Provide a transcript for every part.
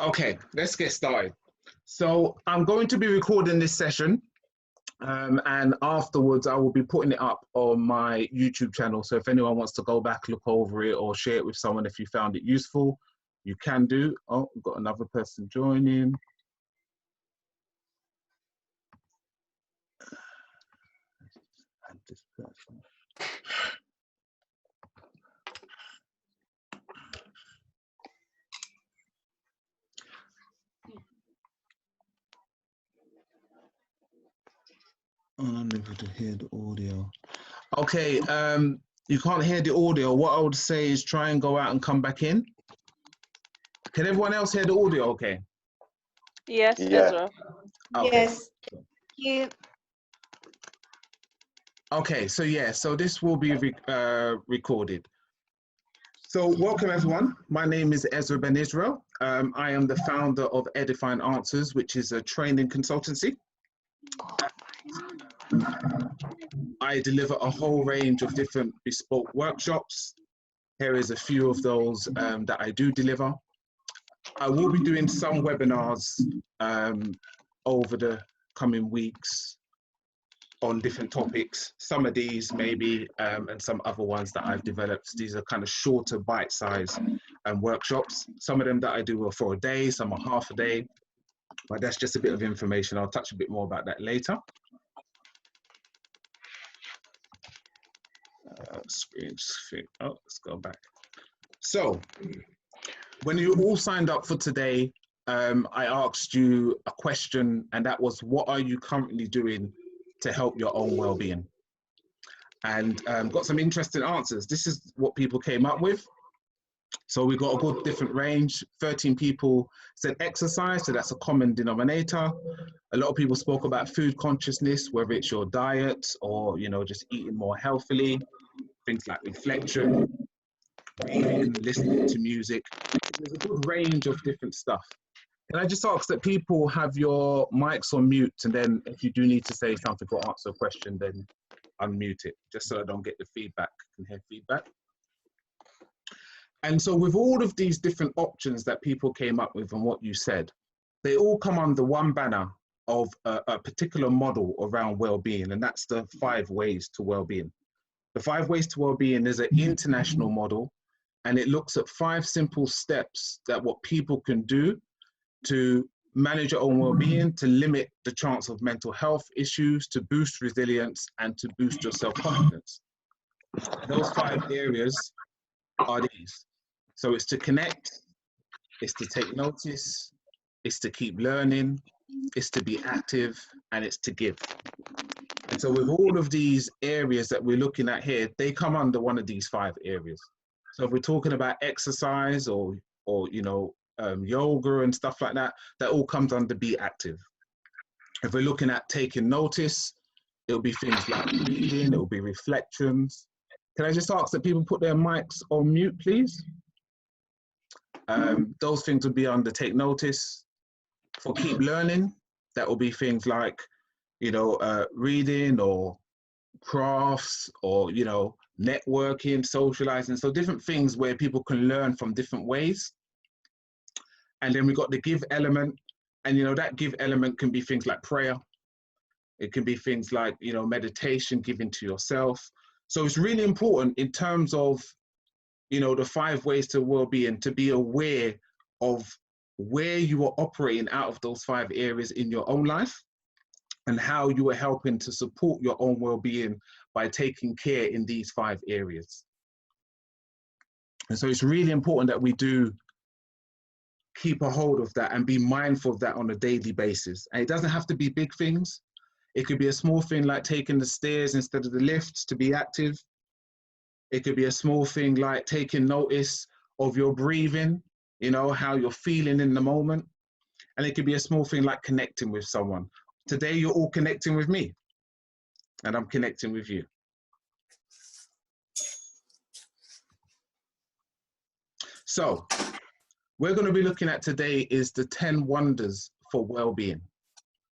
Okay, let's get started. So I'm going to be recording this session and afterwards I will be putting it up on my YouTube channel. So if anyone wants to go back, look over it or share it with someone if you found it useful, you can do. Oh, we've got another person joining. And this person. I'm able to hear the audio. Okay, you can't hear the audio. What I would say is try and go out and come back in. Can everyone else hear the audio okay? Yes, Yeah. Ezra. Okay. Yes. Yeah. Okay, so yeah, so this will be recorded. So welcome everyone. My name is Ezra Ben Israel. I am the founder of Edifying Answers, which is a training consultancy. I deliver a whole range of different bespoke workshops. Here is a few of those that I do deliver. I will be doing some webinars over the coming weeks on different topics. Some of these maybe, and some other ones that I've developed. These are kind of shorter bite-sized workshops. Some of them that I do are for a day, some are half a day, but that's just a bit of information. I'll touch a bit more about that later. Oh, let's go back. So, when you all signed up for today, I asked you a question, and that was, what are you currently doing to help your own well-being? And got some interesting answers. This is what people came up with. So we got a good different range. 13 people said exercise, so that's a common denominator. A lot of people spoke about food consciousness, whether it's your diet or, you know, just eating more healthily. Things like reflection, reading, listening to music. There's a good range of different stuff. Can I just ask that people have your mics on mute, and then if you do need to say something or answer a question, then unmute it, just so I don't get the feedback, can hear feedback. And so with all of these different options that people came up with and what you said, they all come under one banner of a particular model around well-being, and that's the 5 ways to well-being. The 5 ways to well-being is an international model, and it looks at 5 simple steps that what people can do to manage your own well-being, to limit the chance of mental health issues, to boost resilience, and to boost your self-confidence. Those 5 areas are these. So it's to connect, it's to take notice, it's to keep learning, it's to be active, and it's to give. And so with all of these areas that we're looking at here, they come under one of these 5 areas. So if we're talking about exercise or you know, yoga and stuff like that, that all comes under be active. If we're looking at taking notice, it'll be things like reading, it'll be reflections. Can I just ask that people put their mics on mute, please? Those things would be under take notice. For keep learning, that will be things like, you know, reading or crafts or, you know, networking, socializing. So different things where people can learn from different ways. And then we got the give element. And, you know, that give element can be things like prayer. It can be things like, you know, meditation, giving to yourself. So it's really important in terms of, you know, the 5 ways to well-being, to be aware of where you are operating out of those 5 areas in your own life, and how you are helping to support your own well-being by taking care in these 5 areas. And so it's really important that we do keep a hold of that and be mindful of that on a daily basis. And it doesn't have to be big things. It could be a small thing like taking the stairs instead of the lifts to be active. It could be a small thing like taking notice of your breathing, you know, how you're feeling in the moment. And it could be a small thing like connecting with someone. Today, you're all connecting with me, and I'm connecting with you. So, we're going to be looking at today is the 10 wonders for well-being.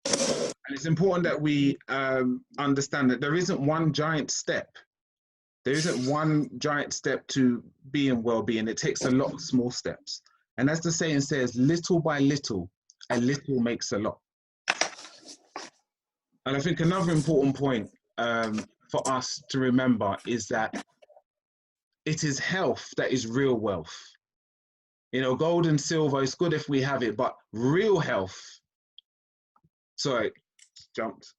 And it's important that we understand that there isn't one giant step. There isn't one giant step to being well-being. It takes a lot of small steps. And as the saying says, little by little, a little makes a lot. And I think another important point for us to remember is that it is health that is real wealth. You know, gold and silver, it's good if we have it, but real health, sorry, jumped.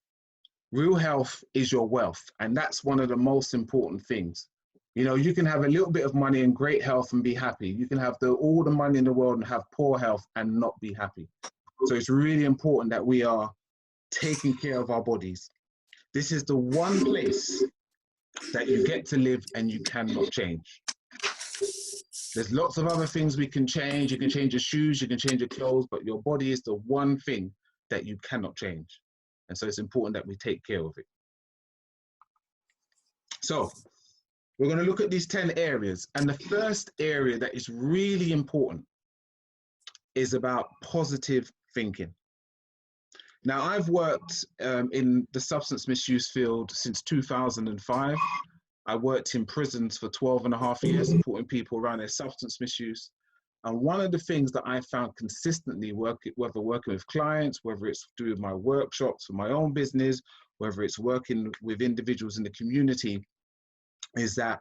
Real health is your wealth. And that's one of the most important things. You know, you can have a little bit of money and great health and be happy. You can have all the money in the world and have poor health and not be happy. So it's really important that we are taking care of our bodies. This is the one place that you get to live and you cannot change. There's lots of other things we can change. You can change your shoes, you can change your clothes, but your body is the one thing that you cannot change. And so it's important that we take care of it. So we're going to look at these 10 areas. And the first area that is really important is about positive thinking. Now, I've worked in the substance misuse field since 2005. I worked in prisons for 12.5 years, supporting people around their substance misuse. And one of the things that I found consistently, whether working with clients, whether it's doing my workshops for my own business, whether it's working with individuals in the community, is that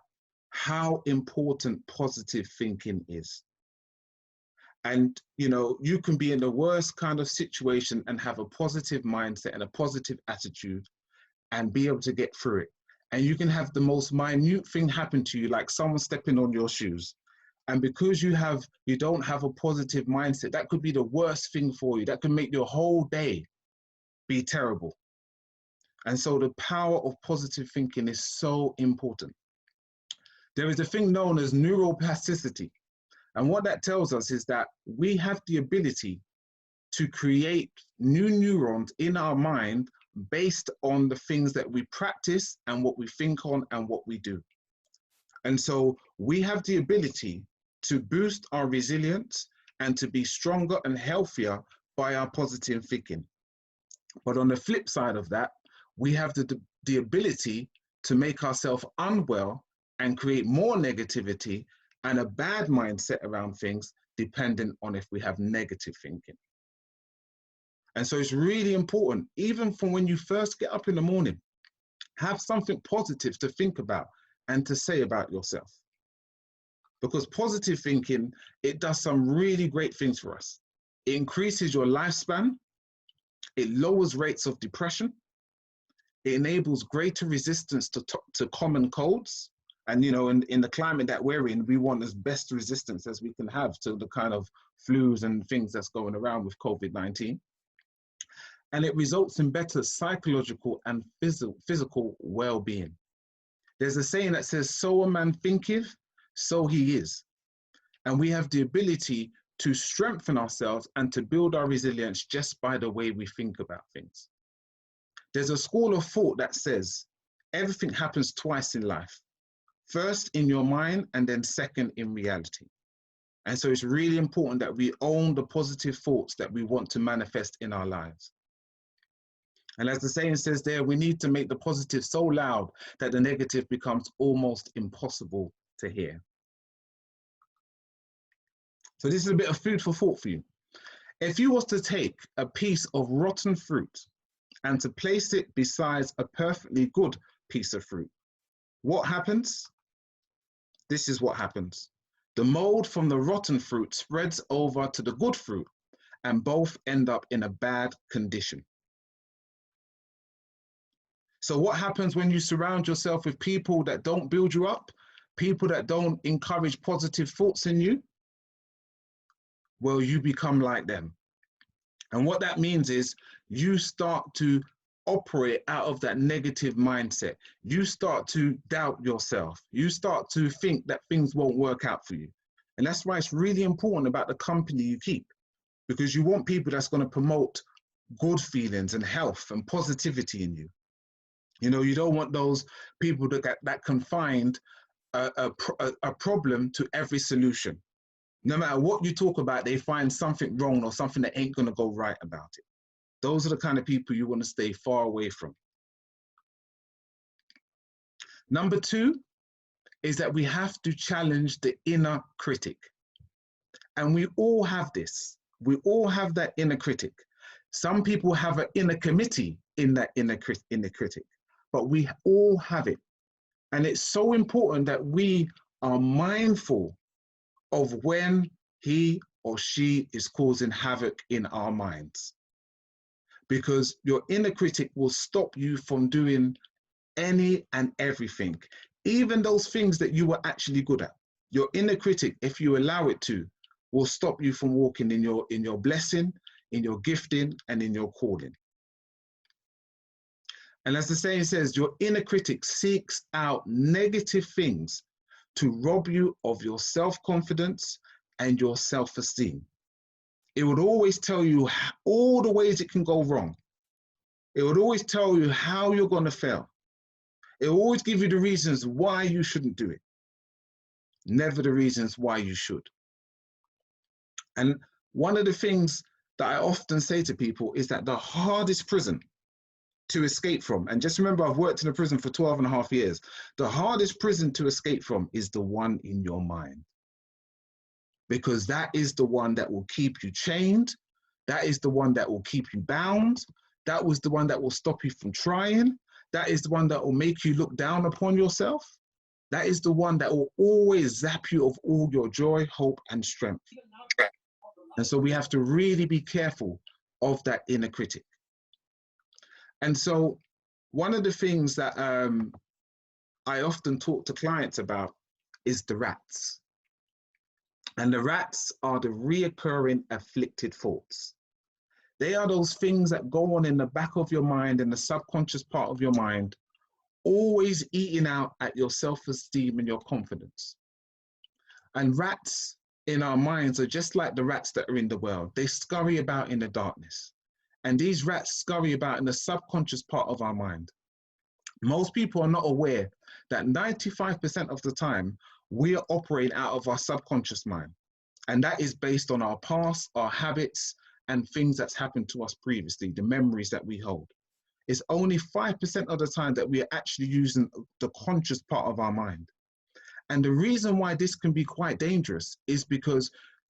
how important positive thinking is. And, you know, you can be in the worst kind of situation and have a positive mindset and a positive attitude and be able to get through it. And you can have the most minute thing happen to you, like someone stepping on your shoes. And because you don't have a positive mindset, that could be the worst thing for you. That could make your whole day be terrible. And so the power of positive thinking is so important. There is a thing known as neuroplasticity. And what that tells us is that we have the ability to create new neurons in our mind based on the things that we practice and what we think on and what we do. And so we have the ability to boost our resilience and to be stronger and healthier by our positive thinking. But on the flip side of that, we have the ability to make ourselves unwell and create more negativity and a bad mindset around things, depending on if we have negative thinking. And so it's really important, even from when you first get up in the morning, have something positive to think about and to say about yourself. Because positive thinking, it does some really great things for us. It increases your lifespan. It lowers rates of depression. It enables greater resistance to common colds. And, you know, in the climate that we're in, we want as best resistance as we can have to the kind of flus and things that's going around with COVID-19. And it results in better psychological and physical well-being. There's a saying that says, so a man thinketh, so he is. And we have the ability to strengthen ourselves and to build our resilience just by the way we think about things. There's a school of thought that says everything happens twice in life. First in your mind and then second in reality. And so it's really important that we own the positive thoughts that we want to manifest in our lives. And as the saying says there, we need to make the positive so loud that the negative becomes almost impossible to hear. So this is a bit of food for thought for you. If you was to take a piece of rotten fruit and to place it beside a perfectly good piece of fruit, what happens? This is what happens. The mold from the rotten fruit spreads over to the good fruit, and both end up in a bad condition. So what happens when you surround yourself with people that don't build you up, people that don't encourage positive thoughts in you? Well, you become like them. And what that means is you start to operate out of that negative mindset. You start to doubt yourself. You start to think that things won't work out for you. And that's why it's really important about the company you keep, because you want people that's going to promote good feelings and health and positivity in you. You know, you don't want those people that can find a problem to every solution. No matter what you talk about, they find something wrong or something that ain't going to go right about it. Those are the kind of people you want to stay far away from. Number 2 is that we have to challenge the inner critic. And we all have this. We all have that inner critic. Some people have an inner committee in that inner critic, but we all have it. And it's so important that we are mindful of when he or she is causing havoc in our minds. Because your inner critic will stop you from doing any and everything, even those things that you were actually good at. Your inner critic, if you allow it to, will stop you from walking in your blessing, in your gifting, and in your calling. And as the saying says, your inner critic seeks out negative things to rob you of your self-confidence and your self-esteem. It would always tell you all the ways it can go wrong. It would always tell you how you're going to fail. It will always give you the reasons why you shouldn't do it, never the reasons why you should. And one of the things that I often say to people is that the hardest prison to escape from, and just remember, I've worked in a prison for 12.5 years, the hardest prison to escape from is the one in your mind. Because that is the one that will keep you chained. That is the one that will keep you bound. That was the one that will stop you from trying. That is the one that will make you look down upon yourself. That is the one that will always zap you of all your joy, hope, and strength. And so we have to really be careful of that inner critic. And so one of the things that I often talk to clients about is the rats. And the rats are the reoccurring afflicted thoughts. They are those things that go on in the back of your mind, in the subconscious part of your mind, always eating out at your self-esteem and your confidence. And rats in our minds are just like the rats that are in the world. They scurry about in the darkness. And these rats scurry about in the subconscious part of our mind. Most people are not aware that 95% of the time, we are operating out of our subconscious mind. And that is based on our past, our habits, and things that's happened to us previously, the memories that we hold. It's only 5% of the time that we are actually using the conscious part of our mind. And the reason why this can be quite dangerous is because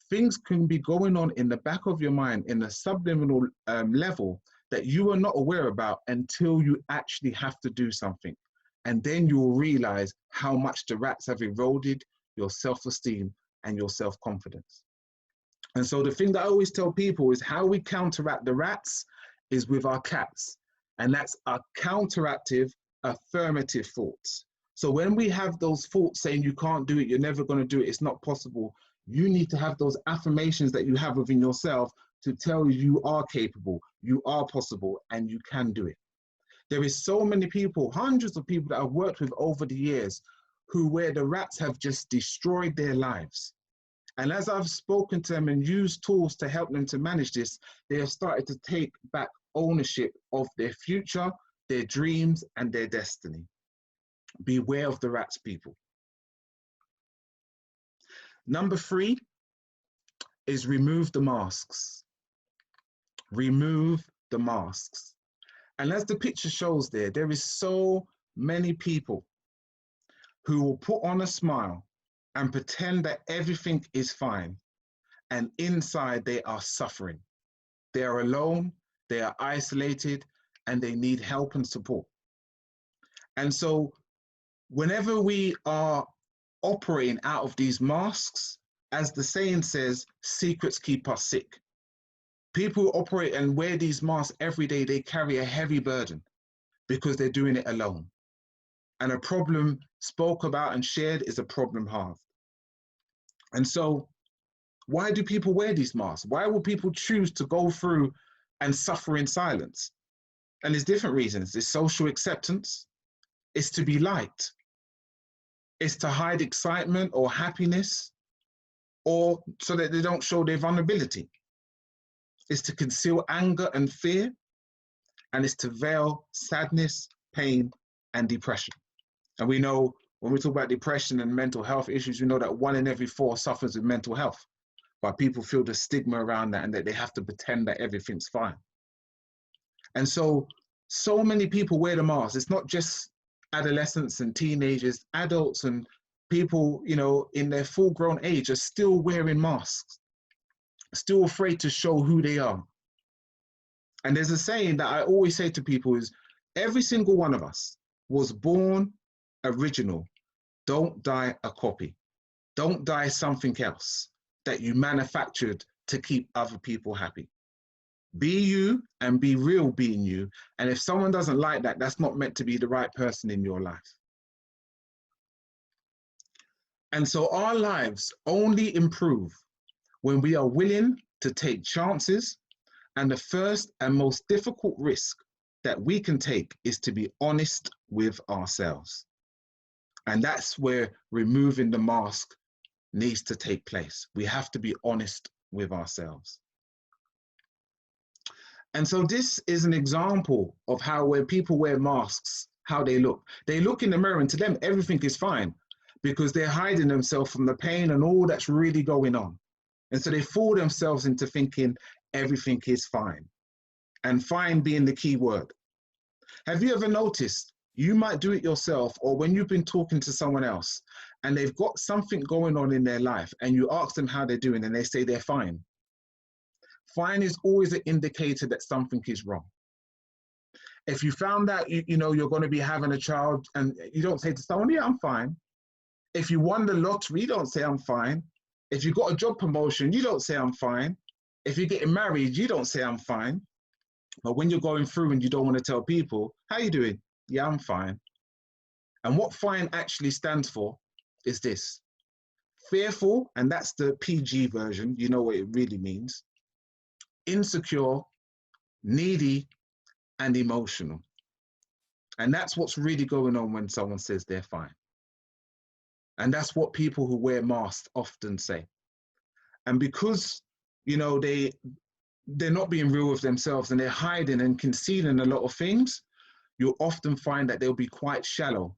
things can be going on in the back of your mind in a subliminal level that you are not aware about until you actually have to do something. And then you will realize how much the rats have eroded your self-esteem and your self-confidence. And so the thing that I always tell people is how we counteract the rats is with our cats. And that's our counteractive, affirmative thoughts. So when we have those thoughts saying you can't do it, you're never going to do it, it's not possible, you need to have those affirmations that you have within yourself to tell you you are capable, you are possible, and you can do it. There is so many people, hundreds of people that I've worked with over the years where the rats have just destroyed their lives. And as I've spoken to them and used tools to help them to manage this, they have started to take back ownership of their future, their dreams, and their destiny. Beware of the rats, people. Number 3 is remove the masks. Remove the masks. And as the picture shows there is so many people who will put on a smile and pretend that everything is fine. And inside they are suffering. They are alone, they are isolated, and they need help and support. And so whenever we are operating out of these masks, as the saying says, secrets keep us sick. People who operate and wear these masks every day, they carry a heavy burden because they're doing it alone. And a problem spoke about and shared is a problem halved. And so why do people wear these masks? Why will people choose to go through and suffer in silence? And there's different reasons. It's social acceptance. It's to be liked. It's to hide excitement or happiness, or so that they don't show their vulnerability. It's to conceal anger and fear, and it's to veil sadness, pain, and depression. And we know when we talk about depression and mental health issues, we know that 1 in every 4 suffers with mental health, but people feel the stigma around that and that they have to pretend that everything's fine. And so many people wear the mask. It's not just adolescents and teenagers, adults and people, you know, in their full grown age are still wearing masks. still afraid to show who they are. And there's a saying that I always say to people is, every single one of us was born original. Don't die a copy. Don't die something else that you manufactured to keep other people happy. Be you and be real being you. And if someone doesn't like that, that's not meant to be the right person in your life. And so our lives only improve when we are willing to take chances. And the first and most difficult risk that we can take is to be honest with ourselves. And that's where removing the mask needs to take place. We have to be honest with ourselves. And so this is an example of how when people wear masks, how they look. They look in the mirror and to them, everything is fine because they're hiding themselves from the pain and all that's really going on. And so they fool themselves into thinking everything is fine. And fine being the key word. Have you ever noticed you might do it yourself, or when you've been talking to someone else and they've got something going on in their life and you ask them how they're doing and they say they're fine. Fine is always an indicator that something is wrong. If you found out you know you're going to be having a child and you don't say to someone, yeah, I'm fine. If you won the lottery, you don't say I'm fine. If you got a job promotion, you don't say I'm fine. If you're getting married, you don't say I'm fine. But when you're going through and you don't want to tell people, how you doing? Yeah, I'm fine. And what fine actually stands for is this. Fearful, and that's the PG version, you know what it really means. Insecure, needy, and emotional. And that's what's really going on when someone says they're fine. And that's what people who wear masks often say. And because, you know, they're not being real with themselves and they're hiding and concealing a lot of things, you'll often find that they'll be quite shallow.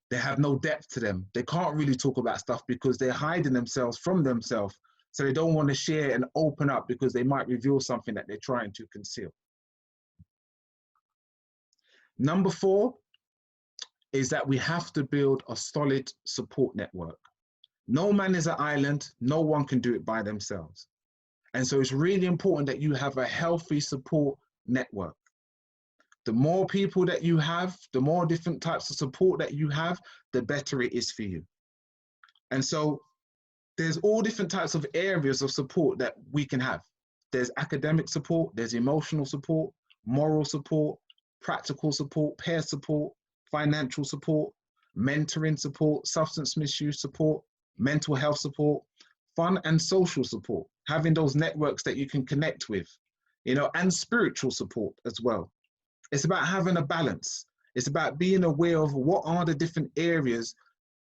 They have no depth to them. They can't really talk about stuff because they're hiding themselves from themselves. So they don't want to share and open up because they might reveal something that they're trying to conceal. Number 4 is that we have to build a solid support network. No man is an island. No one can do it by themselves. And so it's really important that you have a healthy support network. The more people that you have, the more different types of support that you have, the better it is for you. And so there's all different types of areas of support that we can have. There's academic support, there's emotional support, moral support, practical support, peer support, financial support, mentoring support, substance misuse support, mental health support, fun and social support, having those networks that you can connect with, you know, and spiritual support as well. It's about having a balance. It's about being aware of what are the different areas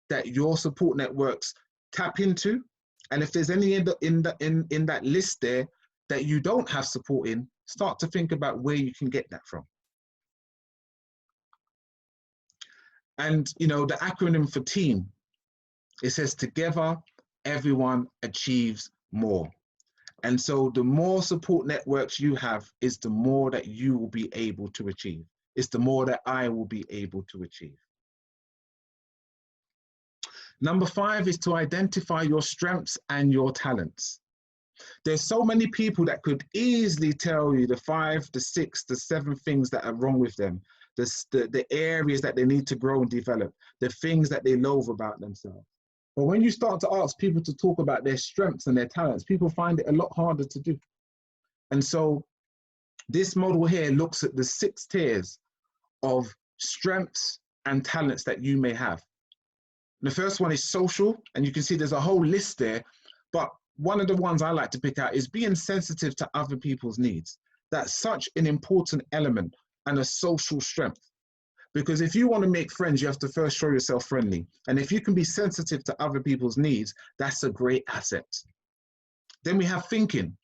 that your support networks tap into. And if there's any in that list there that you don't have support in, start to think about where you can get that from. And, you know, the acronym for team, it says together, everyone achieves more. And so the more support networks you have is the more that you will be able to achieve. It's the more that I will be able to achieve. Number 5 is to identify your strengths and your talents. There's so many people that could easily tell you the 5, the 6, the 7 things that are wrong with them, the areas that they need to grow and develop, the things that they loathe about themselves. But when you start to ask people to talk about their strengths and their talents, people find it a lot harder to do. And so this model here looks at the 6 tiers of strengths and talents that you may have. The first one is social, and you can see there's a whole list there, but one of the ones I like to pick out is being sensitive to other people's needs. That's such an important element and a social strength. Because if you want to make friends, you have to first show yourself friendly. And if you can be sensitive to other people's needs, that's a great asset. Then we have thinking.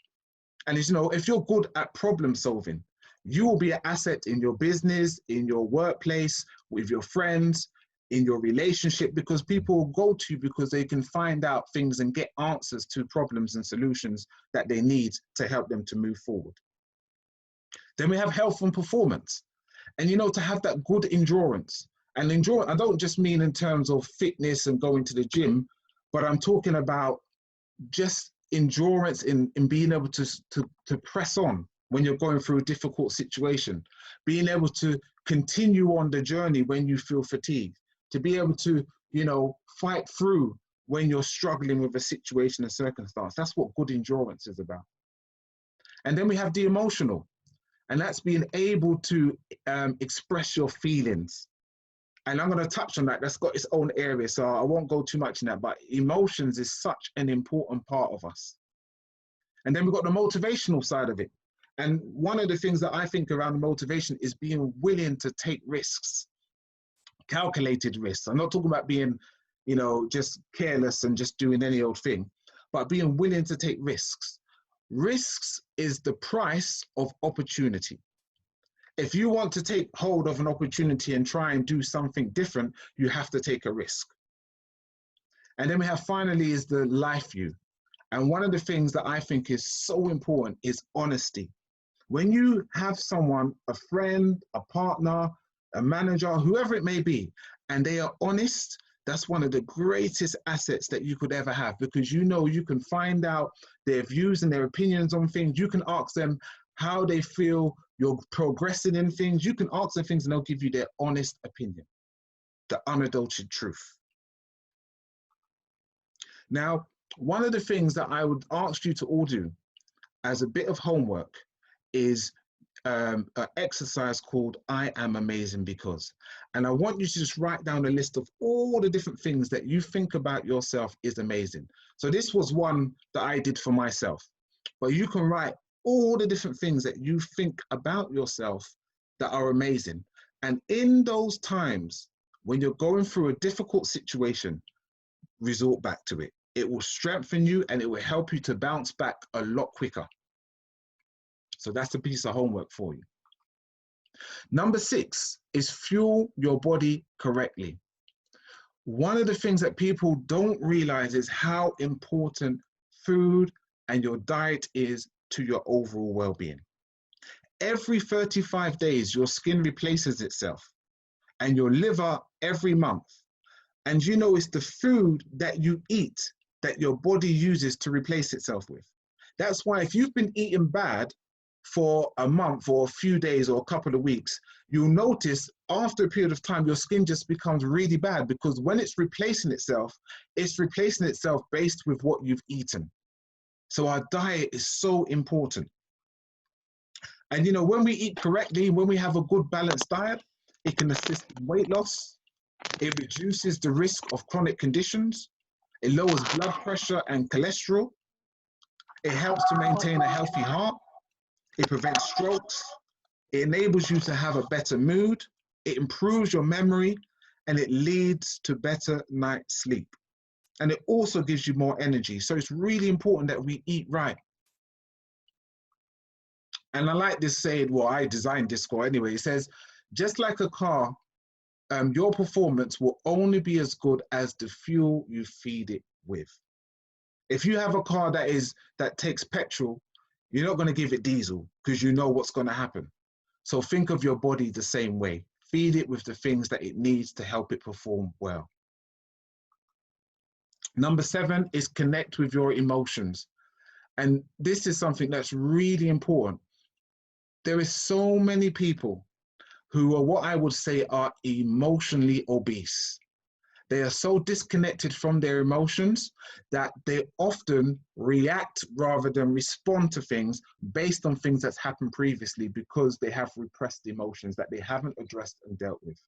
And you know, if you're good at problem solving, you will be an asset in your business, in your workplace, with your friends, in your relationship, because people will go to you because they can find out things and get answers to problems and solutions that they need to help them to move forward. Then we have health and performance. And, you know, to have that good endurance. And endurance, I don't just mean in terms of fitness and going to the gym, but I'm talking about just endurance in being able to press on when you're going through a difficult situation, being able to continue on the journey when you feel fatigued, to be able to, you know, fight through when you're struggling with a situation and circumstance. That's what good endurance is about. And then we have the emotional, and that's being able to express your feelings. And I'm going to touch on that. That's got its own area, so I won't go too much in that, but emotions is such an important part of us. And then we've got the motivational side of it. And one of the things that I think around motivation is being willing to take risks, calculated risks. I'm not talking about being, you know, just careless and just doing any old thing, but being willing to take risks. Risks is the price of opportunity. If you want to take hold of an opportunity and try and do something different, you have to take a risk. And then we have finally is the life view. And one of the things that I think is so important is honesty. When you have someone, a friend, a partner, a manager, whoever it may be, and they are honest, that's one of the greatest assets that you could ever have, because you know you can find out their views and their opinions on things. You can ask them how they feel you're progressing in things. You can ask them things and they'll give you their honest opinion, the unadulterated truth. Now, one of the things that I would ask you to all do as a bit of homework is an exercise called I Am Amazing Because. And I want you to just write down a list of all the different things that you think about yourself is amazing. So this was one that I did for myself, but you can write all the different things that you think about yourself that are amazing. And in those times when you're going through a difficult situation, resort back to it. It will strengthen you and it will help you to bounce back a lot quicker. So that's a piece of homework for you. Number 6 is fuel your body correctly. One of the things that people don't realize is how important food and your diet is to your overall well-being. Every 35 days, your skin replaces itself, and your liver every month. And you know, it's the food that you eat that your body uses to replace itself with. That's why if you've been eating bad for a month or a few days or a couple of weeks, you'll notice after a period of time, your skin just becomes really bad, because when it's replacing itself based with what you've eaten. So our diet is so important. And you know, when we eat correctly, when we have a good balanced diet, it can assist in weight loss. It reduces the risk of chronic conditions. It lowers blood pressure and cholesterol. It helps to maintain a healthy heart. It prevents strokes. It enables you to have a better mood. It improves your memory, and it leads to better night sleep. And it also gives you more energy. So it's really important that we eat right. And I like this saying, well, I designed this score anyway. It says, just like a car, your performance will only be as good as the fuel you feed it with. If you have a car that takes petrol, you're not going to give it diesel, because you know what's going to happen. So think of your body the same way. Feed it with the things that it needs to help it perform well. Number 7 is connect with your emotions. And this is something that's really important. There is so many people who are what I would say are emotionally obese. They are so disconnected from their emotions that they often react rather than respond to things based on things that's happened previously, because they have repressed emotions that they haven't addressed and dealt with.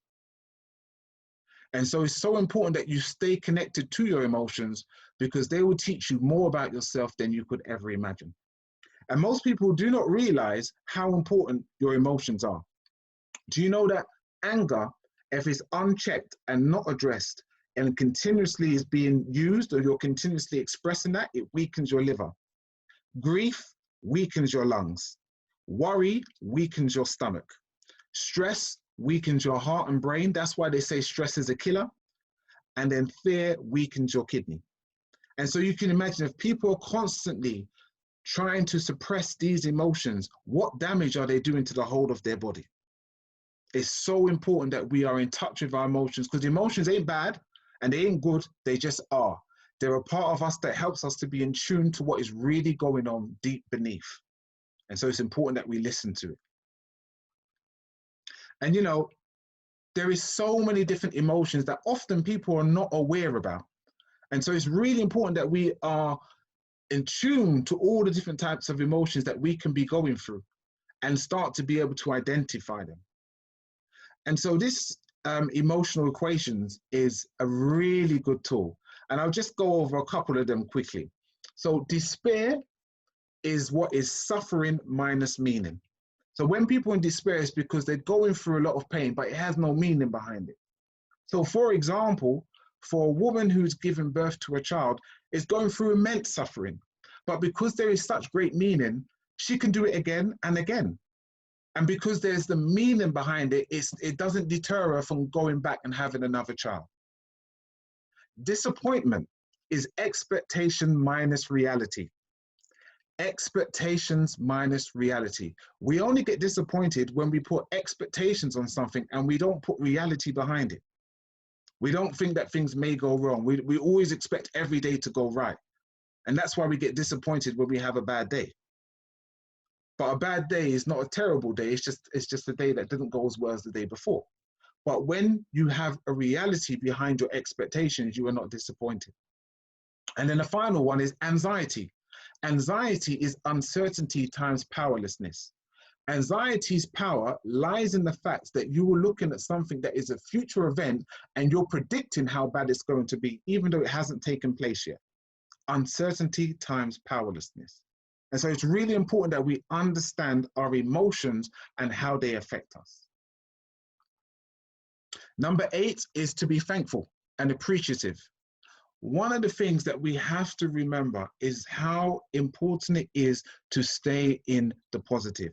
And so it's so important that you stay connected to your emotions, because they will teach you more about yourself than you could ever imagine. And most people do not realize how important your emotions are. Do you know that anger, if it's unchecked and not addressed and continuously is being used, or you're continuously expressing that, it weakens your liver. Grief weakens your lungs. Worry weakens your stomach. Stress weakens your heart and brain. That's why they say stress is a killer. And then fear weakens your kidney. And so you can imagine, if people are constantly trying to suppress these emotions, what damage are they doing to the whole of their body? It's so important that we are in touch with our emotions, because emotions ain't bad and they ain't good, they just are. They're a part of us that helps us to be in tune to what is really going on deep beneath. And so it's important that we listen to it. And you know, there is so many different emotions that often people are not aware about. And so it's really important that we are in tune to all the different types of emotions that we can be going through and start to be able to identify them. And so this emotional equations is a really good tool. And I'll just go over a couple of them quickly. So despair is what is suffering minus meaning. So when people in despair, it's because they're going through a lot of pain, but it has no meaning behind it. So for example, for a woman who's given birth to a child, is going through immense suffering. But because there is such great meaning, she can do it again and again. And because there's the meaning behind it, it doesn't deter her from going back and having another child. Disappointment is expectation minus reality. Expectations minus reality. We only get disappointed when we put expectations on something and we don't put reality behind it. We don't think that things may go wrong. We always expect every day to go right. And that's why we get disappointed when we have a bad day. But a bad day is not a terrible day. It's just a day that didn't go as well as the day before. But when you have a reality behind your expectations, you are not disappointed. And then the final one is anxiety. Anxiety is uncertainty times powerlessness. Anxiety's power lies in the fact that you are looking at something that is a future event and you're predicting how bad it's going to be, even though it hasn't taken place yet. Uncertainty times powerlessness. And so it's really important that we understand our emotions and how they affect us. Number 8 is to be thankful and appreciative. One of the things that we have to remember is how important it is to stay in the positive.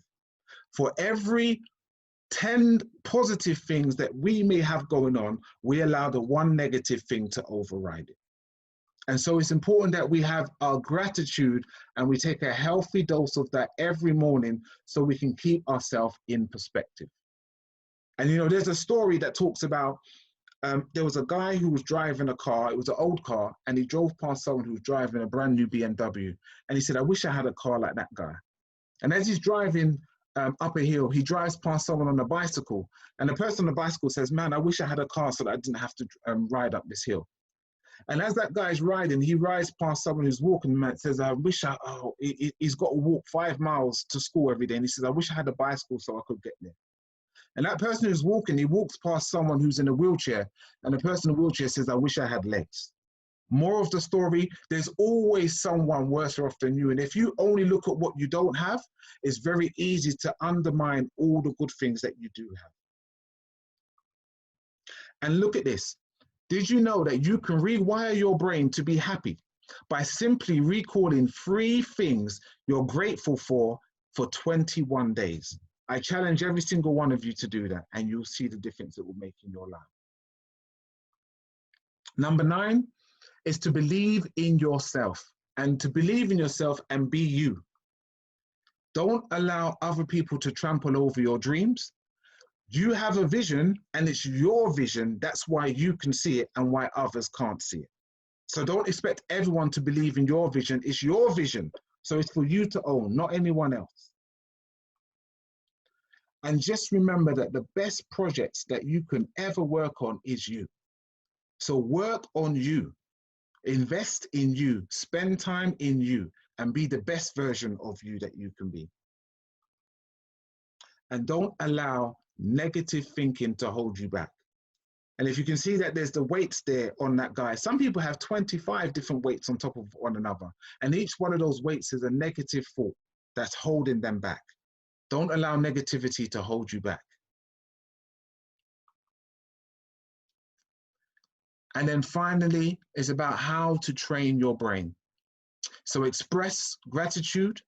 For every 10 positive things that we may have going on, we allow the one negative thing to override it. And so it's important that we have our gratitude and we take a healthy dose of that every morning so we can keep ourselves in perspective. And you know, there's a story that talks about there was a guy who was driving a car. It was an old car, and he drove past someone who was driving a brand new BMW. And he said, I wish I had a car like that guy. And as he's driving up a hill, he drives past someone on a bicycle. And the person on the bicycle says, man, I wish I had a car so that I didn't have to ride up this hill. And as that guy's riding, he rides past someone who's walking, and says, I wish he's got to walk 5 miles to school every day. And he says, I wish I had a bicycle so I could get there. And that person who's walking, he walks past someone who's in a wheelchair, and the person in the wheelchair says, I wish I had legs. Moral of the story, there's always someone worse off than you. And if you only look at what you don't have, it's very easy to undermine all the good things that you do have. And look at this. Did you know that you can rewire your brain to be happy by simply recalling 3 things you're grateful for 21 days? I challenge every single one of you to do that, and you'll see the difference it will make in your life. Number 9 is to believe in yourself, and to believe in yourself and be you. Don't allow other people to trample over your dreams. You have a vision, and it's your vision. That's why you can see it and why others can't see it. So don't expect everyone to believe in your vision. It's your vision. So it's for you to own, not anyone else. And just remember that the best projects that you can ever work on is you. So work on you, invest in you, spend time in you, and be the best version of you that you can be. And don't allow negative thinking to hold you back. And if you can see that there's the weights there on that guy, some people have 25 different weights on top of one another. And each one of those weights is a negative thought that's holding them back. Don't allow negativity to hold you back. And then finally, it's about how to train your brain. So express gratitude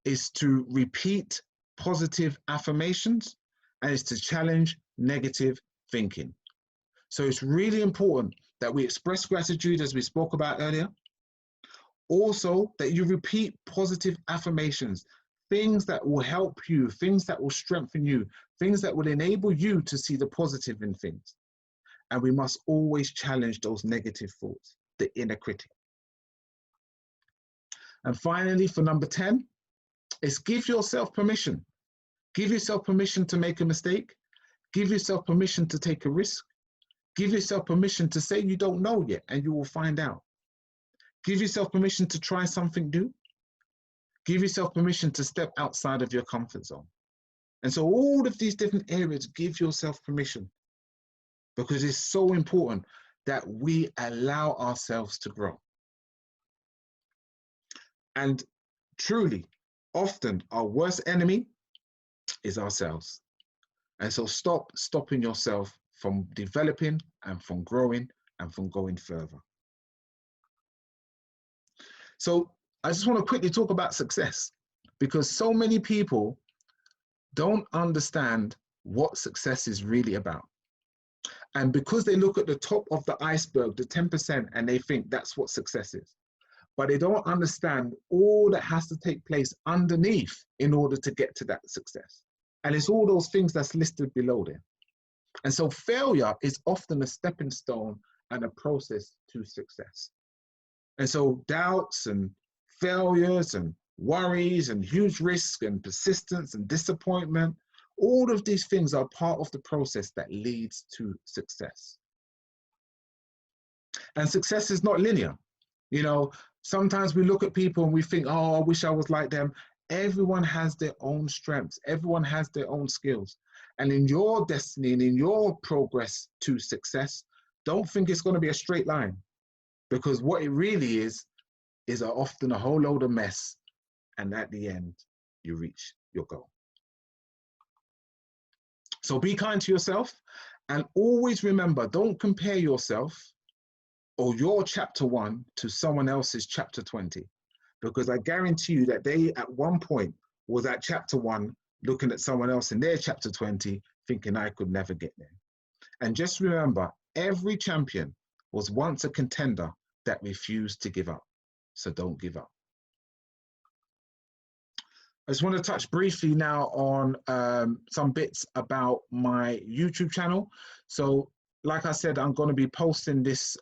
is to repeat positive affirmations, and it's to challenge negative thinking. So it's really important that we express gratitude, as we spoke about earlier. Also, that you repeat positive affirmations, things that will help you, things that will strengthen you, things that will enable you to see the positive in things. And we must always challenge those negative thoughts. the inner critic. And finally, for number 10, is give yourself permission. Give yourself permission to make a mistake. Give yourself permission to take a risk. Give yourself permission to say you don't know yet and you will find out. Give yourself permission to try something new. Give yourself permission to step outside of your comfort zone. And so all of these different areas, give yourself permission, because it's so important that we allow ourselves to grow. And truly, often our worst enemy is ourselves. And so stop stopping yourself from developing and from growing and from going further. So I just want to quickly talk about success, because so many people don't understand what success is really about. And because they look at the top of the iceberg, the 10%, and they think that's what success is. But they don't understand all that has to take place underneath in order to get to that success. And it's all those things that's listed below there. And so failure is often a stepping stone and a process to success. And so doubts and failures and worries and huge risk and persistence and disappointment, all of these things are part of the process that leads to success. And success is not linear. You know, sometimes we look at people and we think, oh, I wish I was like them. Everyone has their own strengths. Everyone has their own skills. And in your destiny and in your progress to success, don't think it's going to be a straight line, because what it really is often a whole load of mess. And at the end, you reach your goal. So be kind to yourself, and always remember, don't compare yourself or your chapter 1 to someone else's chapter 20, because I guarantee you that they at one point was at chapter 1 looking at someone else in their chapter 20 thinking I could never get there. And just remember, every champion was once a contender that refused to give up. So don't give up. I just want to touch briefly now on some bits about my YouTube channel. So like I said, I'm going to be posting this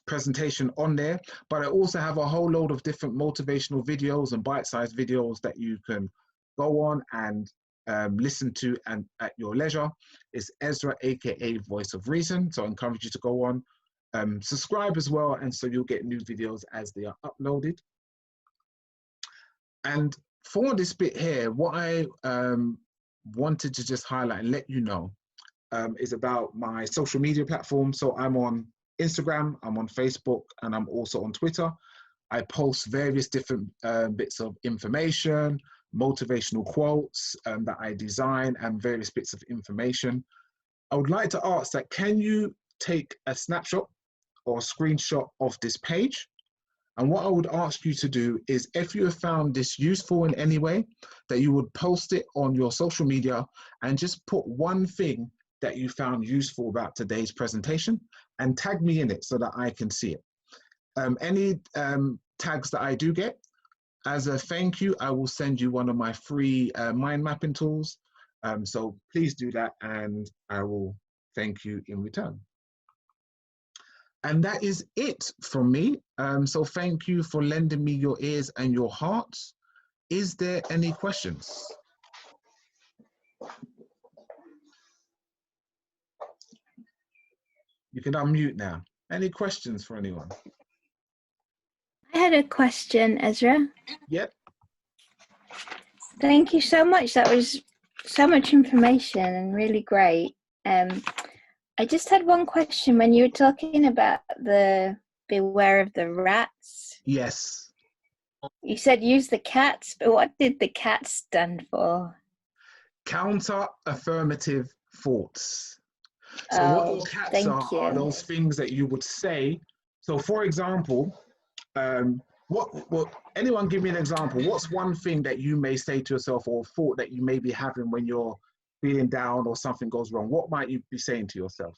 presentation on there, but I also have a whole load of different motivational videos and bite-sized videos that you can go on and listen to and at your leisure. It's Ezra, AKA Voice of Reason. So I encourage you to go on, subscribe as well, and so you'll get new videos as they are uploaded. And for this bit here, what I wanted to just highlight and let you know is about my social media platform. So I'm on Instagram, I'm on Facebook, and I'm also on Twitter. I post various different bits of information, motivational quotes that I design, and various bits of information. I would like to ask that, can you take a snapshot or a screenshot of this page? And what I would ask you to do is, if you have found this useful in any way, that you would post it on your social media and just put one thing that you found useful about today's presentation and tag me in it so that I can see it. Any tags that I do get, as a thank you, I will send you one of my free mind mapping tools. So please do that and I will thank you in return. And that is it from me. So thank you for lending me your ears and your hearts. Is there any questions? You can unmute now. Any questions for anyone? I had a question, Ezra. Yep. Thank you so much. That was so much information and really great. I just had one question. When you were talking about the beware of the rats. Yes. You said use the cats, but what did the cats stand for? Counter affirmative thoughts. So what those cats are those things that you would say. So for example, anyone give me an example. What's one thing that you may say to yourself, or thought that you may be having when you're feeling down or something goes wrong? What might you be saying to yourself?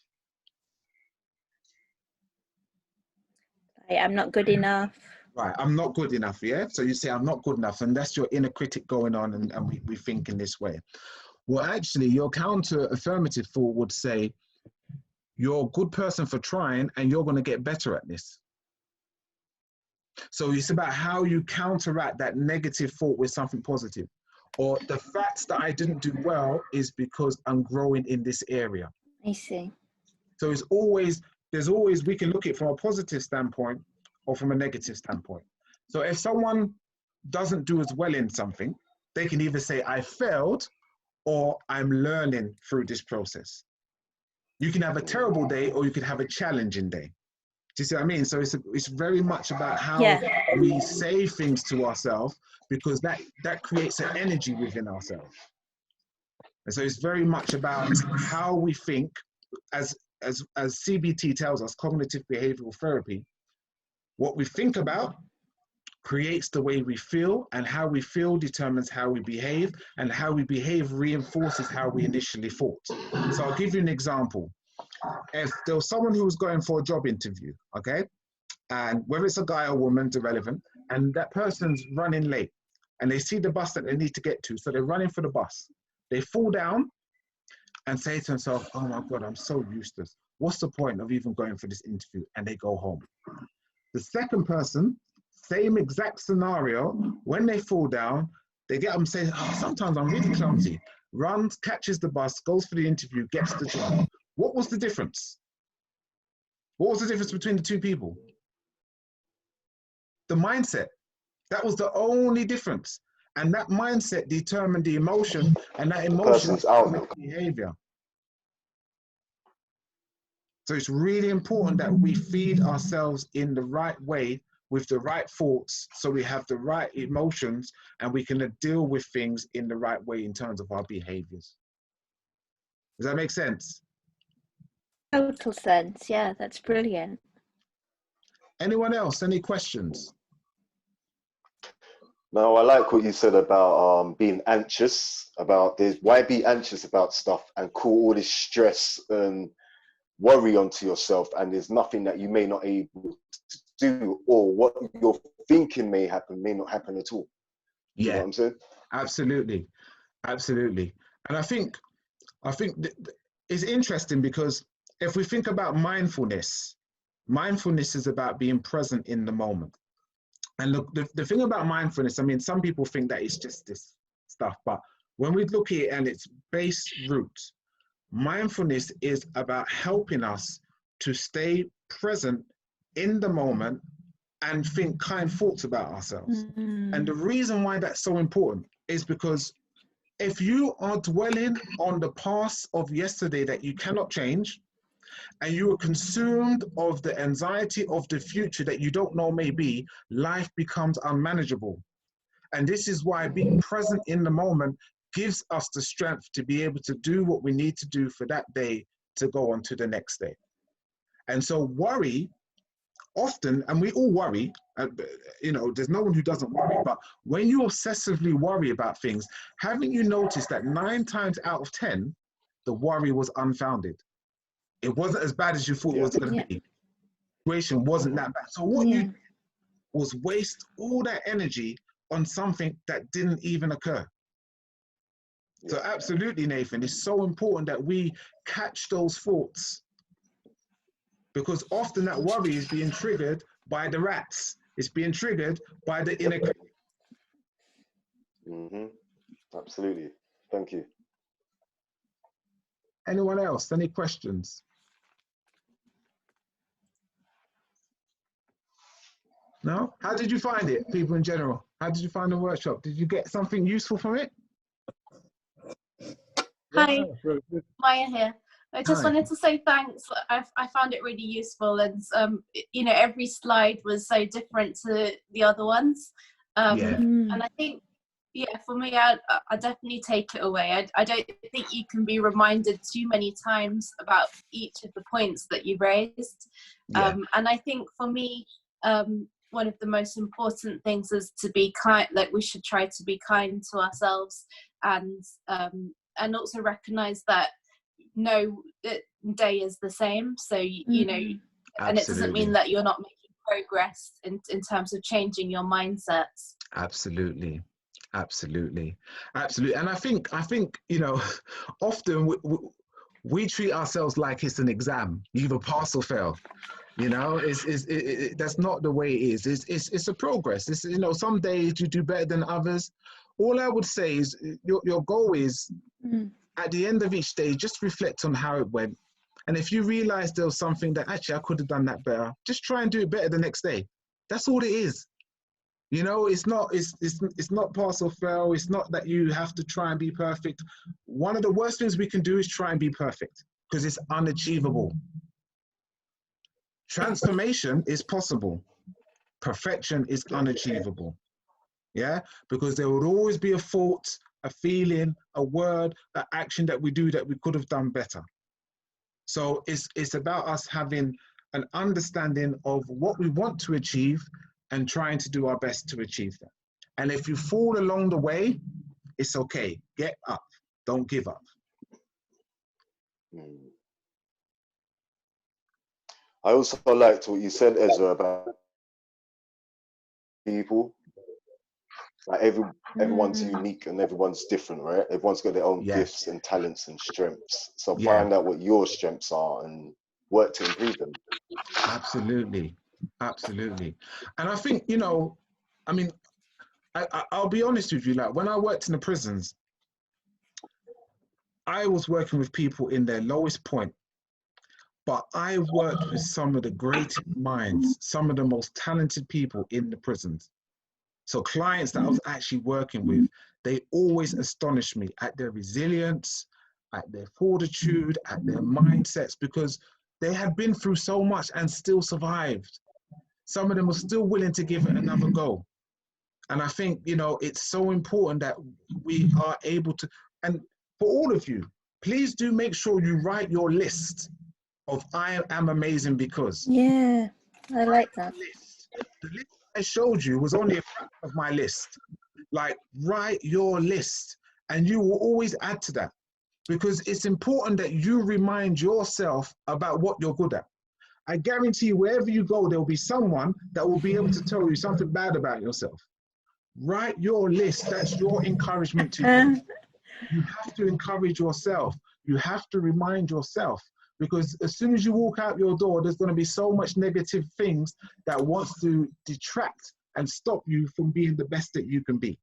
I'm not good enough. Right, I'm not good enough, yeah? So you say, I'm not good enough, and that's your inner critic going on, and we think in this way. Well, actually, your counter affirmative thought would say, you're a good person for trying, and you're going to get better at this. So it's about how you counteract that negative thought with something positive. Or the fact that I didn't do well is because I'm growing in this area. I see. So it's always, there's always, we can look at it from a positive standpoint or from a negative standpoint. So if someone doesn't do as well in something, they can either say, I failed, or I'm learning through this process. You can have a terrible day, or you could have a challenging day. Do you see what I mean? So it's very much about how we say things to ourselves, because that creates an energy within ourselves. And so it's very much about how we think, as CBT tells us, cognitive behavioral therapy. What we think about creates the way we feel, and how we feel determines how we behave, and how we behave reinforces how we initially thought. So I'll give you an example. If there was someone who was going for a job interview, okay, and whether it's a guy or woman, it's irrelevant, and that person's running late, and they see the bus that they need to get to, so they're running for the bus. They fall down and say to themselves, oh my God, I'm so useless. What's the point of even going for this interview? And they go home. The second person, same exact scenario, when they fall down, they get up and say, oh, sometimes I'm really clumsy. Runs, catches the bus, goes for the interview, gets the job. What was the difference? What was the difference between the two people? The mindset. That was the only difference. And that mindset determined the emotion, and that emotion determined the behavior. So it's really important that we feed ourselves in the right way with the right thoughts, so we have the right emotions, and we can deal with things in the right way in terms of our behaviors. Does that make sense? Total sense. Yeah, that's brilliant. Anyone else? Any questions? No, I like what you said about being anxious about this. Why be anxious about stuff and call all this stress and worry onto yourself, and there's nothing that you may not be able to do, or what you're thinking may happen may not happen at all. You know what I'm saying? Absolutely, absolutely. And I think it's interesting, because if we think about mindfulness, mindfulness is about being present in the moment. And look, the thing about mindfulness, I mean, some people think that it's just this stuff, but when we look at it and its base roots, mindfulness is about helping us to stay present in the moment and think kind thoughts about ourselves. And the reason why that's so important is because if you are dwelling on the past of yesterday that you cannot change, and you are consumed of the anxiety of the future that you don't know may be, life becomes unmanageable. And this is why being present in the moment gives us the strength to be able to do what we need to do for that day to go on to the next day. And so worry often, and we all worry, you know, there's no one who doesn't worry, but when you obsessively worry about things, haven't you noticed that 9 times out of 10, the worry was unfounded? It wasn't as bad as you thought it was going to be. The situation wasn't that bad. So what you did was waste all that energy on something that didn't even occur. So absolutely, Nathan, it's so important that we catch those thoughts, because often that worry is being triggered by the rats. It's being triggered by the inner critic. Absolutely. Thank you. Anyone else? Any questions? No? How did you find it, people in general? How did you find the workshop? Did you get something useful from it? Hi, Maya here. I just wanted to say thanks. I found it really useful, and you know, every slide was so different to the other ones. And I think, yeah, for me, I definitely take it away. I don't think you can be reminded too many times about each of the points that you raised. And I think for me, one of the most important things is to be kind. Like, we should try to be kind to ourselves, and also recognize that no day is the same. So you know, and it doesn't mean that you're not making progress in terms of changing your mindsets. Absolutely. Absolutely. And I think you know, often we treat ourselves like it's an exam. You either pass or fail. You know, that's not the way it is. It's a progress. It's, you know, some days you do better than others. All I would say is your goal is at the end of each day, just reflect on how it went. And if you realize there was something that actually I could have done that better, just try and do it better the next day. That's all it is. You know, it's not pass or fail. It's not that you have to try and be perfect. One of the worst things we can do is try and be perfect, because it's unachievable. Transformation is possible. Perfection is unachievable. Yeah, because there would always be a thought, a feeling, a word, an action that we do that we could have done better. So it's about us having an understanding of what we want to achieve and trying to do our best to achieve that. And if you fall along the way, it's okay. Get up. Don't give up. I also liked what you said, Ezra, about people. Like everyone's unique and everyone's different, right? Everyone's got their own gifts and talents and strengths. So find out what your strengths are and work to improve them. Absolutely. Absolutely. And I think, you know, I mean, I'll be honest with you, like when I worked in the prisons, I was working with people in their lowest point, but I worked with some of the greatest minds, some of the most talented people in the prisons. So clients that I was actually working with, they always astonished me at their resilience, at their fortitude, at their mindsets, because they had been through so much and still survived. Some of them were still willing to give it another go. And I think, you know, it's so important that we are able to, and for all of you, please do make sure you write your list of I am amazing because. Yeah, I like that. The list I showed you was only a fraction of my list. Like, write your list and you will always add to that, because it's important that you remind yourself about what you're good at. I guarantee you, wherever you go, there will be someone that will be able to tell you something bad about yourself. Write your list. That's your encouragement to you. You have to encourage yourself. You have to remind yourself, because as soon as you walk out your door, there's going to be so much negative things that wants to detract and stop you from being the best that you can be.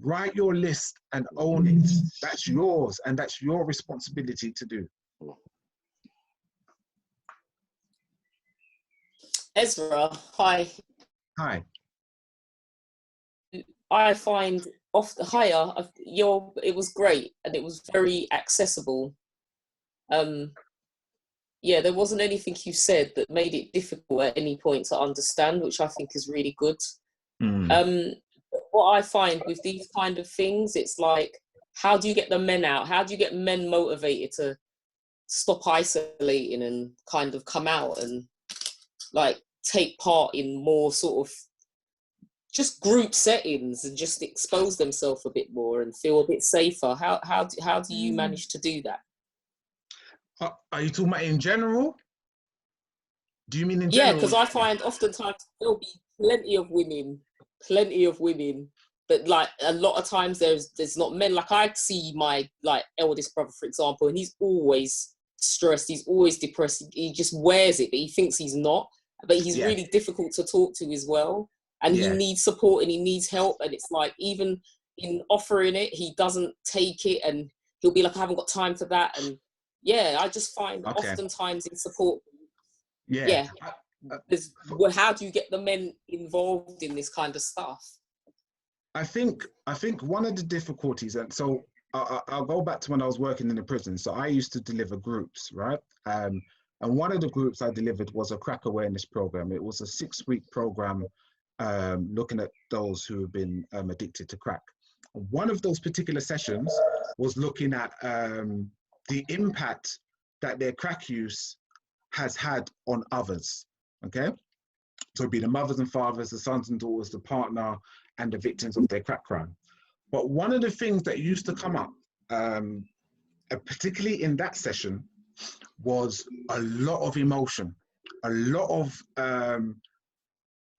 Write your list and own it. That's yours, and that's your responsibility to do. Ezra, hi. Hi. I find it was great and it was very accessible. Yeah, there wasn't anything you said that made it difficult at any point to understand, which I think is really good. What I find with these kind of things, it's like, how do you get the men out? How do you get men motivated to stop isolating and kind of come out and like take part in more sort of just group settings and just expose themselves a bit more and feel a bit safer? How do you manage to do that? Are you talking about in general? Do you mean in general? Yeah, because I find oftentimes there'll be plenty of women, but like a lot of times there's not men. Like I see my like eldest brother, for example, and he's always stressed, he's always depressed, he just wears it, but he thinks he's not, but he's really difficult to talk to as well, and he needs support and he needs help, and it's like even in offering it, he doesn't take it, and he'll be like, I haven't got time for that. And I just find oftentimes in support, how do you get the men involved in this kind of stuff? I think one of the difficulties, and so I'll go back to when I was working in the prison. So I used to deliver groups, right? And one of the groups I delivered was a crack awareness program. It was a 6-week program looking at those who have been addicted to crack. One of those particular sessions was looking at the impact that their crack use has had on others, okay? So it'd be the mothers and fathers, the sons and daughters, the partner, and the victims of their crack crime. But one of the things that used to come up, particularly in that session, was a lot of emotion, a lot of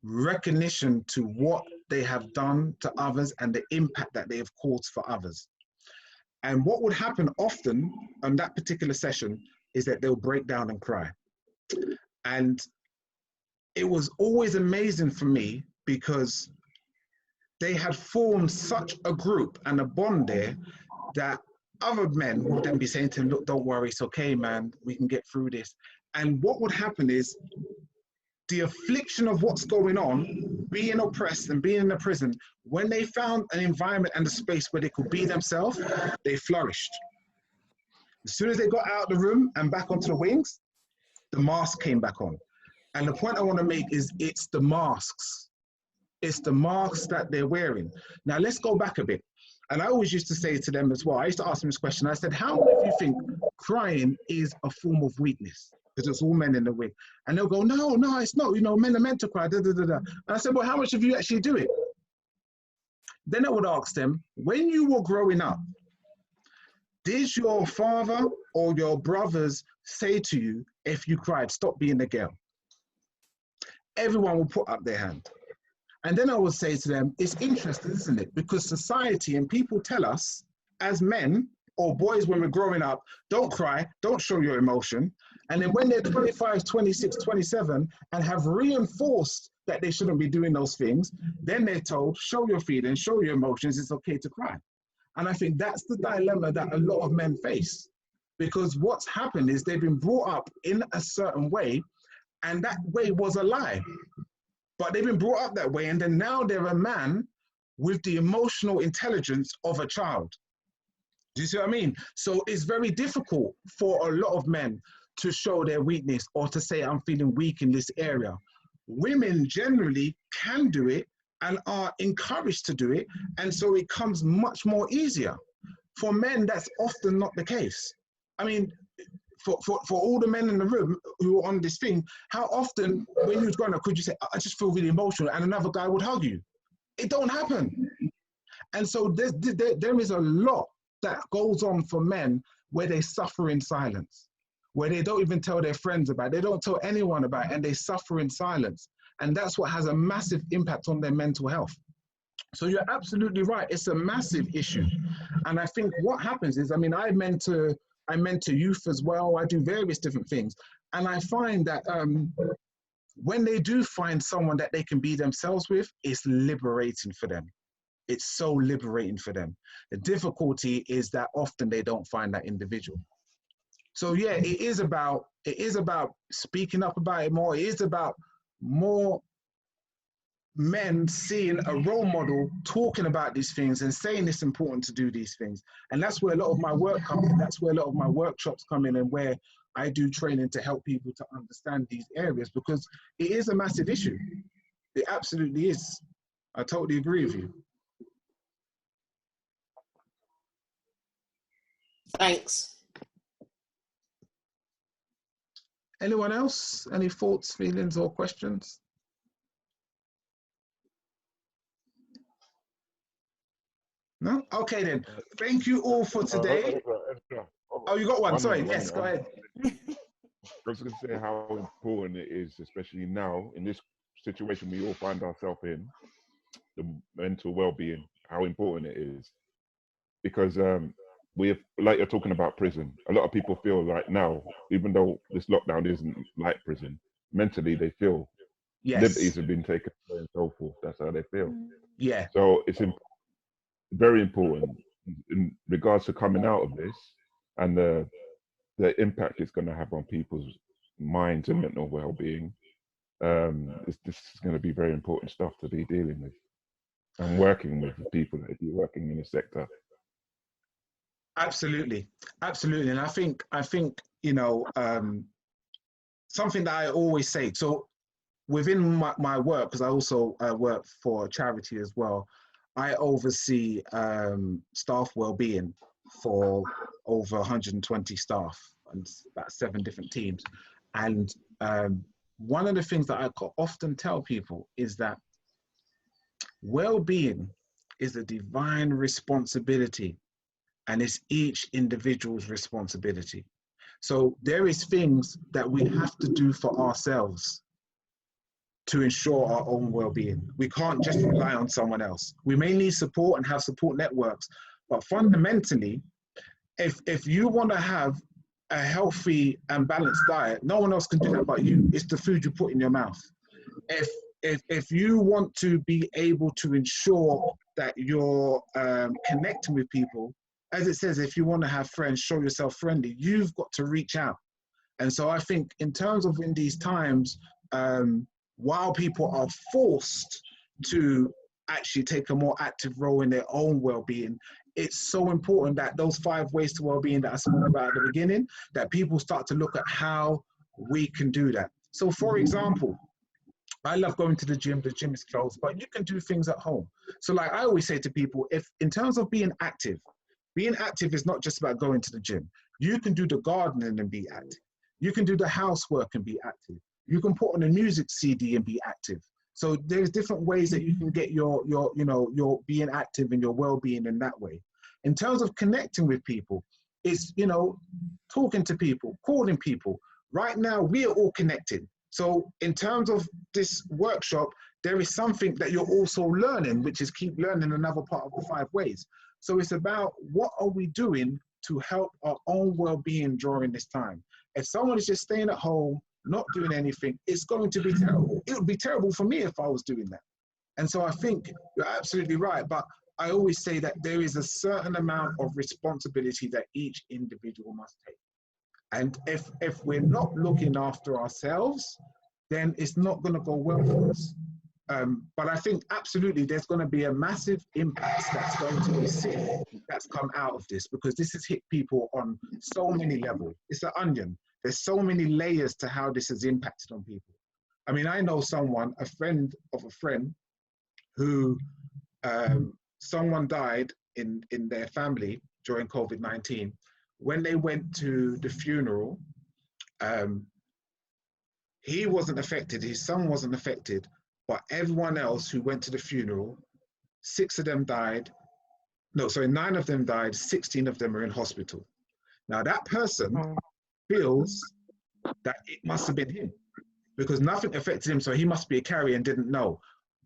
recognition to what they have done to others and the impact that they have caused for others. And what would happen often on that particular session is that they'll break down and cry. And it was always amazing for me because they had formed such a group and a bond there that other men would then be saying to him, look, don't worry, it's okay, man, we can get through this. And what would happen is the affliction of what's going on, being oppressed and being in a prison, when they found an environment and a space where they could be themselves, they flourished. As soon as they got out of the room and back onto the wings, the mask came back on. And the point I want to make is it's the masks. It's the masks that they're wearing. Now let's go back a bit. And I always used to say to them as well, I used to ask them this question. I said, how many of you think crying is a form of weakness? Because it's all men in the wing. And they'll go, no, it's not. You know, men are meant to cry. Da, da, da, da. And I said, well, how much of you actually do it? Then I would ask them, when you were growing up, did your father or your brothers say to you, if you cried, stop being a girl? Everyone will put up their hand. And then I would say to them, it's interesting, isn't it? Because society and people tell us as men or boys when we're growing up, don't cry, don't show your emotion. And then when they're 25, 26, 27 and have reinforced that they shouldn't be doing those things, then they're told, show your feelings, show your emotions, it's okay to cry. And I think that's the dilemma that a lot of men face. Because what's happened is they've been brought up in a certain way, and that way was a lie. But they've been brought up that way, and then now they're a man with the emotional intelligence of a child. Do you see what I mean? So it's very difficult for a lot of men to show their weakness or to say, I'm feeling weak in this area. Women generally can do it and are encouraged to do it, and so it comes much more easier. For men, that's often not the case. I mean, for all the men in the room who are on this thing, how often when you was growing up could you say, I just feel really emotional, and another guy would hug you? It don't happen. And so there is a lot that goes on for men where they suffer in silence, where they don't even tell their friends about it, they don't tell anyone about it, and they suffer in silence. And that's what has a massive impact on their mental health. So you're absolutely right, it's a massive issue. And I think what happens is, I mean, I mentor youth as well, I do various different things. And I find that when they do find someone that they can be themselves with, it's liberating for them. It's so liberating for them. The difficulty is that often they don't find that individual. So yeah, it is about speaking up about it more. It is about more men seeing a role model talking about these things and saying it's important to do these things. And that's where a lot of my work comes in. That's where a lot of my workshops come in, and where I do training to help people to understand these areas, because it is a massive issue. It absolutely is. I totally agree with you. Thanks. Anyone else? Any thoughts, feelings, or questions? No? Okay then. Thank you all for today. Oh, you got one? Sorry. Yes, go ahead. I was going to say how important it is, especially now in this situation we all find ourselves in, the mental well-being, how important it is. Because like you're talking about prison, a lot of people feel right now, even though this lockdown isn't like prison, mentally they feel liberties have been taken away and so forth. That's how they feel. Yeah. So it's very important in regards to coming out of this and the impact it's going to have on people's minds and mental well-being. This is going to be very important stuff to be dealing with and working with people that be working in the sector. Absolutely, absolutely. And I think you know, something that I always say, so within my work, because I also work for a charity as well, I oversee staff well-being for over 120 staff and about 7 different teams. And one of the things that I often tell people is that well-being is a divine responsibility, and it's each individual's responsibility. So there is things that we have to do for ourselves to ensure our own well-being. We can't just rely on someone else. We may need support and have support networks, but fundamentally, if you want to have a healthy and balanced diet, no one else can do that but you. It's the food you put in your mouth. If you want to be able to ensure that you're connecting with people, as it says, if you want to have friends, show yourself friendly, you've got to reach out. And so I think in terms of in these times, while people are forced to actually take a more active role in their own well-being, it's so important that those 5 ways to well-being that I spoke about at the beginning, that people start to look at how we can do that. So for example, I love going to the gym is closed, but you can do things at home. So like I always say to people, if in terms of being active is not just about going to the gym. You can do the gardening and be active. You can do the housework and be active. You can put on a music CD and be active. So there's different ways that you can get your being active and your well-being in that way. In terms of connecting with people, it's, talking to people, calling people. Right now, we are all connected. So in terms of this workshop, there is something that you're also learning, which is keep learning, another part of the 5 ways. So it's about what are we doing to help our own well-being during this time. If someone is just staying at home, not doing anything, it's going to be terrible. It would be terrible for me if I was doing that. And so I think you're absolutely right. But I always say that there is a certain amount of responsibility that each individual must take. And if we're not looking after ourselves, then it's not going to go well for us. But I think absolutely there's going to be a massive impact that's going to be seen that's come out of this, because this has hit people on so many levels. It's an onion. There's so many layers to how this has impacted on people. I mean, I know someone, a friend of a friend, who someone died in their family during COVID-19. When they went to the funeral, he wasn't affected, his son wasn't affected, but everyone else who went to the funeral, 9 of them died, 16 of them are in hospital. Now that person feels that it must have been him, because nothing affected him, so he must be a carrier and didn't know.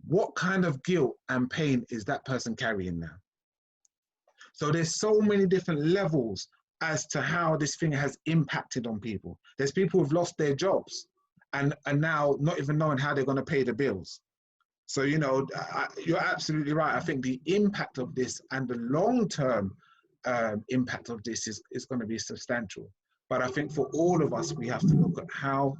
What kind of guilt and pain is that person carrying now? So there's so many different levels as to how this thing has impacted on people. There's people who've lost their jobs and now not even knowing how they're going to pay the bills. So, you're absolutely right. I think the impact of this and the long-term impact of this is going to be substantial. But I think for all of us, we have to look at how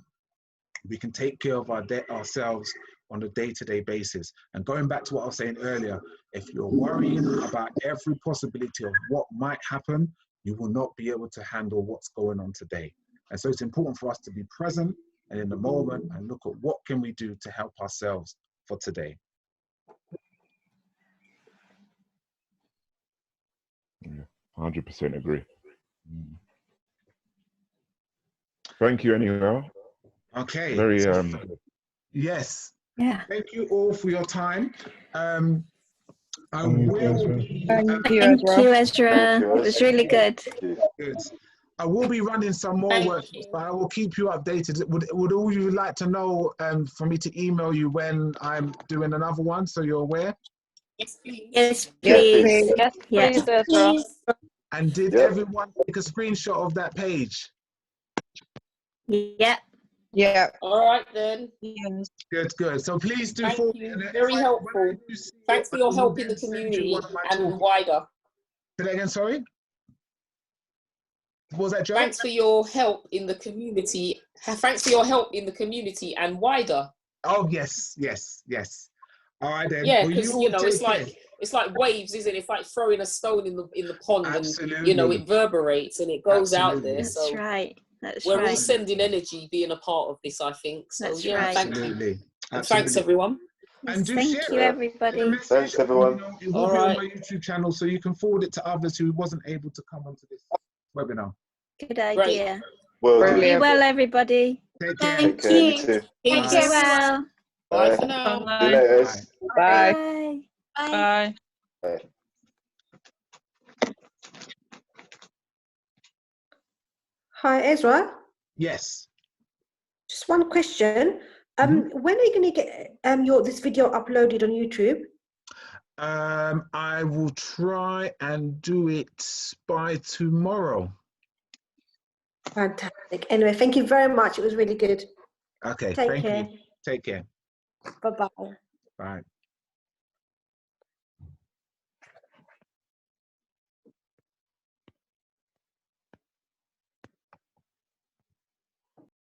we can take care of ourselves on a day-to-day basis. And going back to what I was saying earlier, if you're worrying about every possibility of what might happen, you will not be able to handle what's going on today. And so it's important for us to be present and in the moment and look at what can we do to help ourselves for today. Yeah, 100% agree. Thank you anyhow. Okay. Very yes. Yeah. Thank you all for your time. Thank you, Ezra. It was really good. Good. I will be running some more workshops, but I will keep you updated. Would all you like to know for me to email you when I'm doing another one, so you're aware? Yes, please. Yes, please. Yes, please, Ezra. And did everyone take a screenshot of that page? Yeah. Yeah. All right then. Yes. Good. So please do. Thank you. Very helpful. Thanks for your help in the community and wider. Say that again, sorry? What was that, Joe? Thanks for your help in the community. Thanks for your help in the community and wider. Oh, yes. All right then. Yeah, because it's like waves, isn't it? It's like throwing a stone in the pond. Absolutely. And it reverberates and it goes out there. That's so right. We're all sending energy being a part of this, I think. So That's yeah, right. thank you. And thanks everyone. And do thank share you, everybody. Thanks, everyone. It will be on my YouTube channel, so you can forward it to others who wasn't able to come onto this webinar. Good idea. Well, be well, everybody. Take care. Take care. You too. Take care. Well. Bye for now. See you later. Bye. Bye. Bye. Hi, Ezra. Yes. Just one question. When are you going to get this video uploaded on YouTube? I will try and do it by tomorrow. Fantastic. Anyway, thank you very much. It was really good. Okay, Take thank care. you. Take care. Bye-bye. Bye.